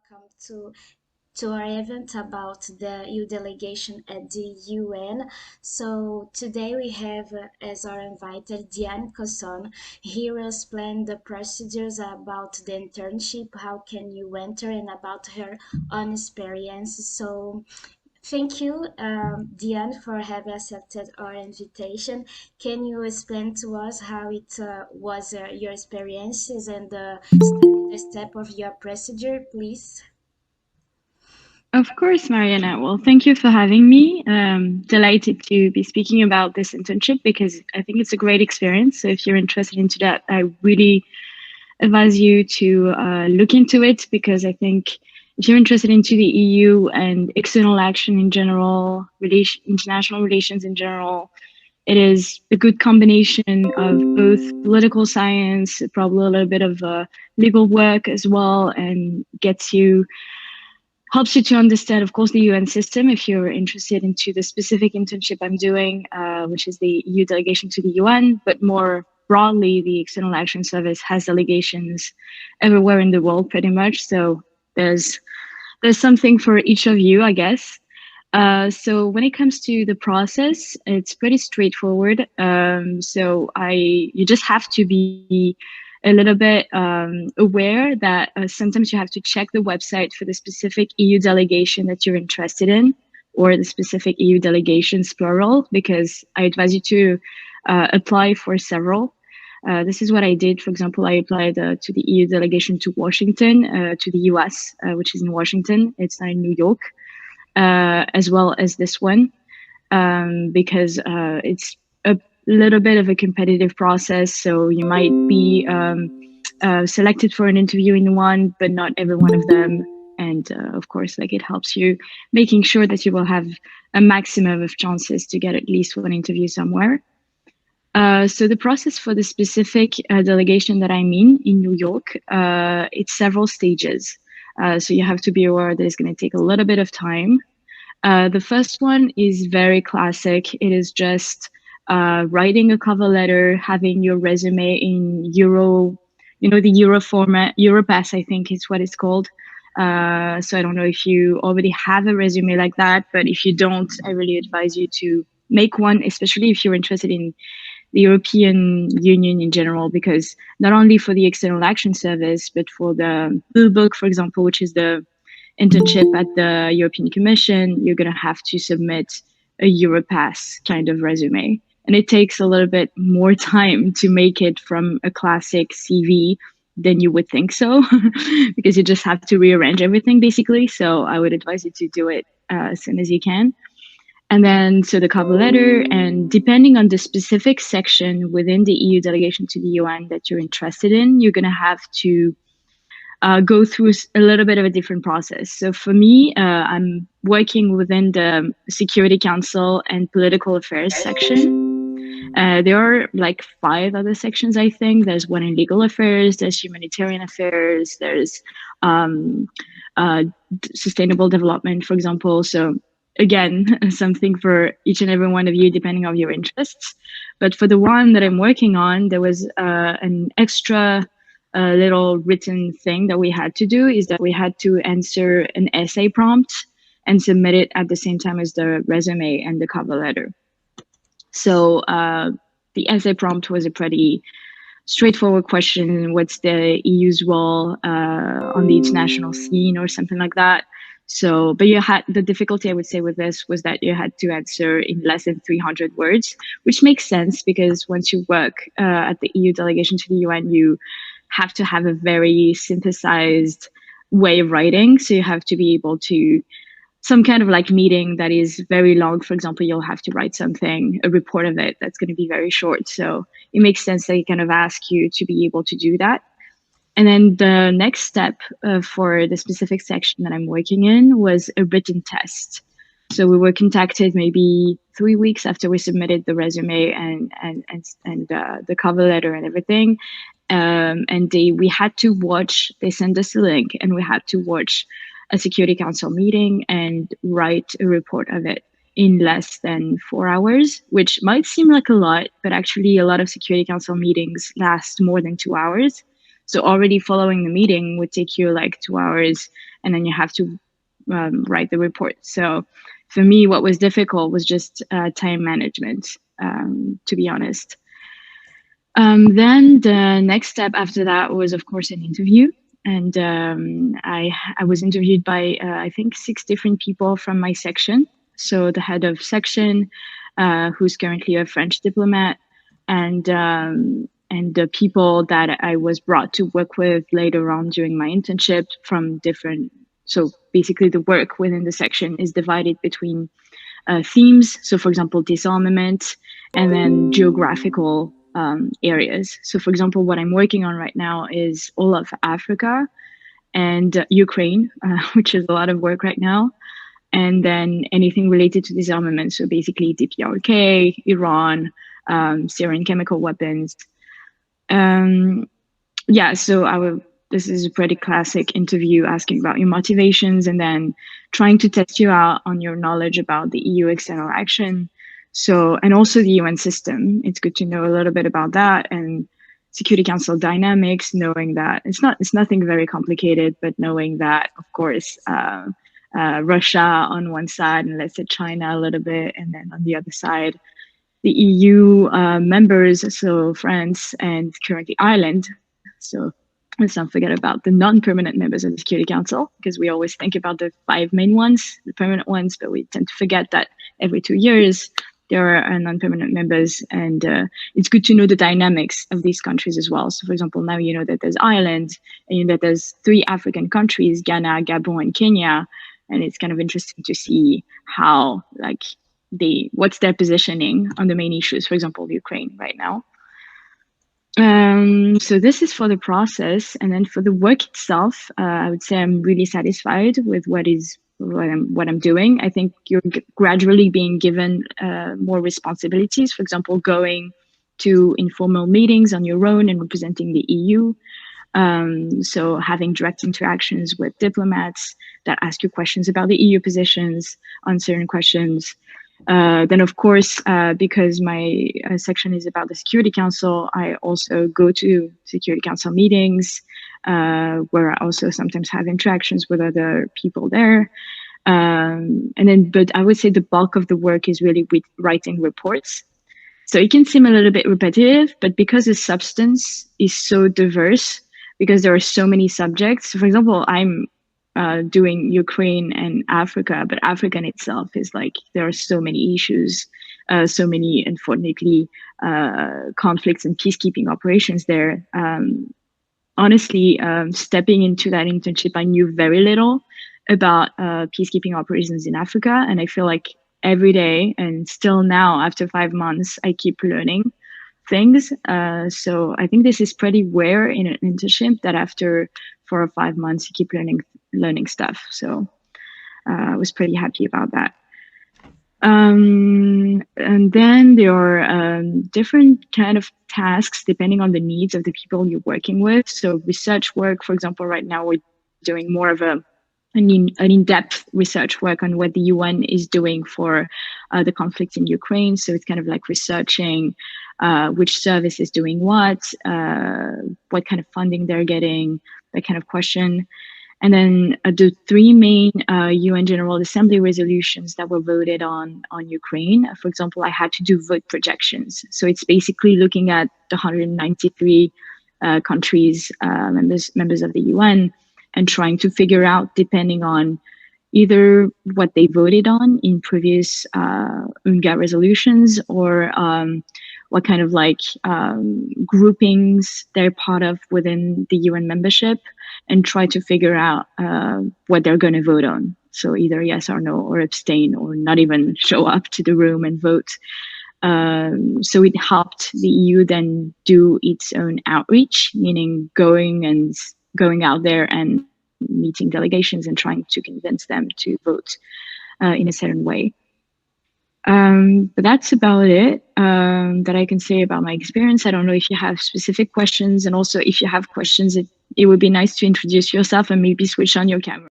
welcome to our event about the EU delegation at the UN. So today we have as our inviter Diane Cosson. He will explain the procedures about the internship, how can you enter, and about her own experience. So thank you, Diane, for having accepted our invitation. Can you explain to us how it was your experiences and the step of your procedure, please? Of course, Mariana. Well, thank you for having me. Delighted to be speaking about this internship because I think it's a great experience. So if you're interested into that, I really advise you to look into it because I think if you're interested into the EU and external action in general, international relations in general, it is a good combination of both political science, probably a little bit of legal work as well, and helps you to understand, of course, the UN system if you're interested into the specific internship I'm doing, which is the EU delegation to the UN, but more broadly, the External Action Service has delegations everywhere in the world, pretty much. So there's something for each of you, I guess. So when it comes to the process, it's pretty straightforward. You just have to be a little bit aware that sometimes you have to check the website for the specific EU delegation that you're interested in, or the specific EU delegations plural, because I advise you to apply for several. This is what I did. For example, I applied to the EU delegation to Washington, to the US, which is in Washington. It's not in New York, as well as this one, because it's a little bit of a competitive process. So you might be selected for an interview in one, but not every one of them. And of course, like it helps you making sure that you will have a maximum of chances to get at least one interview somewhere. So the process for the specific delegation that I'm in New York, it's several stages. So you have to be aware that it's going to take a little bit of time. The first one is very classic. It is just writing a cover letter, having your resume in Euro, the Euro format, Europass, I think is what it's called. So I don't know if you already have a resume like that, but if you don't, I really advise you to make one, especially if you're interested in the European Union in general, because not only for the External Action Service, but for the Blue Book, for example, which is the internship at the European Commission, you're going to have to submit a Europass kind of resume. And it takes a little bit more time to make it from a classic CV than you would think so, because you just have to rearrange everything basically. So I would advise you to do it as soon as you can. And then, so the cover letter, and depending on the specific section within the EU delegation to the UN that you're interested in, you're going to have to go through a little bit of a different process. So for me, I'm working within the Security Council and Political Affairs section. There are like 5 other sections, I think. There's one in legal affairs, there's humanitarian affairs, there's sustainable development, for example. So again, something for each and every one of you, depending on your interests. But for the one that I'm working on, there was an extra little written thing that we had to do, is that we had to answer an essay prompt and submit it at the same time as the resume and the cover letter. So the essay prompt was a pretty straightforward question. What's the EU's role on the international scene or something like that? So, but the difficulty I would say with this was that you had to answer in less than 300 words, which makes sense because once you work at the EU delegation to the UN, you have to have a very synthesized way of writing. So you have to be able to, some kind of like meeting that is very long, for example, you'll have to write something, a report of it that's going to be very short. So it makes sense that they kind of ask you to be able to do that. And then the next step for the specific section that I'm working in was a written test. So we were contacted maybe 3 weeks after we submitted the resume and the cover letter and everything. And we had to watch, they sent us a link and we had to watch a Security Council meeting and write a report of it in less than 4 hours, which might seem like a lot, but actually a lot of Security Council meetings last more than 2 hours. So already following the meeting would take you like 2 hours, and then you have to write the report. So for me, what was difficult was just time management, to be honest. Then the next step after that was, of course, an interview. And I was interviewed by, I think, 6 different people from my section. So the head of section, who's currently a French diplomat, and the people that I was brought to work with later on during my internship from different. So basically, the work within the section is divided between themes. So, for example, disarmament, and then geographical areas. So, for example, what I'm working on right now is all of Africa and Ukraine, which is a lot of work right now. And then anything related to disarmament. So, basically, DPRK, Iran, Syrian chemical weapons. Yeah, so this is a pretty classic interview asking about your motivations and then trying to test you out on your knowledge about the EU external action. So, and also the UN system. It's good to know a little bit about that and Security Council dynamics, knowing that it's nothing very complicated, but knowing that, of course, Russia on one side and let's say China a little bit, and then on the other side, the EU members, so France and currently Ireland. So let's not forget about the non-permanent members of the Security Council, because we always think about the 5 main ones, the permanent ones, but we tend to forget that every 2 years there are non-permanent members, and it's good to know the dynamics of these countries as well. So, for example, now you know that there's Ireland, and you know that there's 3 African countries, Ghana, Gabon, and Kenya, and it's kind of interesting to see how what's their positioning on the main issues, for example, Ukraine right now. So this is for the process, and then for the work itself, I would say I'm really satisfied with what I'm doing. I think you're gradually being given more responsibilities. For example, going to informal meetings on your own and representing the EU. So having direct interactions with diplomats that ask you questions about the EU positions on certain questions. Then, of course, because my section is about the Security Council, I also go to Security Council meetings where I also sometimes have interactions with other people there. But I would say the bulk of the work is really with writing reports. So it can seem a little bit repetitive, but because the substance is so diverse, because there are so many subjects. For example, I'm doing Ukraine and Africa, but Africa in itself is like, there are so many issues, so many, unfortunately, conflicts and peacekeeping operations there. Honestly, stepping into that internship, I knew very little about peacekeeping operations in Africa. And I feel like every day, and still now after 5 months, I keep learning things. So I think this is pretty rare in an internship that after 4 or 5 months, you keep learning stuff. So I was pretty happy about that. And then there are different kind of tasks depending on the needs of the people you're working with. So research work, for example, right now we're doing more of an in-depth research work on what the UN is doing for the conflict in Ukraine. So it's kind of like researching which service is doing what kind of funding they're getting, that kind of question. And then the 3 main UN General Assembly resolutions that were voted on Ukraine. For example, I had to do vote projections. So it's basically looking at the 193 countries, members of the UN, and trying to figure out, depending on either what they voted on in previous UNGA resolutions or what kind of groupings they're part of within the UN membership, and try to figure out what they're going to vote on. So either yes or no, or abstain, or not even show up to the room and vote. So it helped the EU then do its own outreach, meaning going out there and meeting delegations and trying to convince them to vote in a certain way. But that's about it that I can say about my experience. I don't know if you have specific questions, and also if you have questions, it would be nice to introduce yourself and maybe switch on your camera.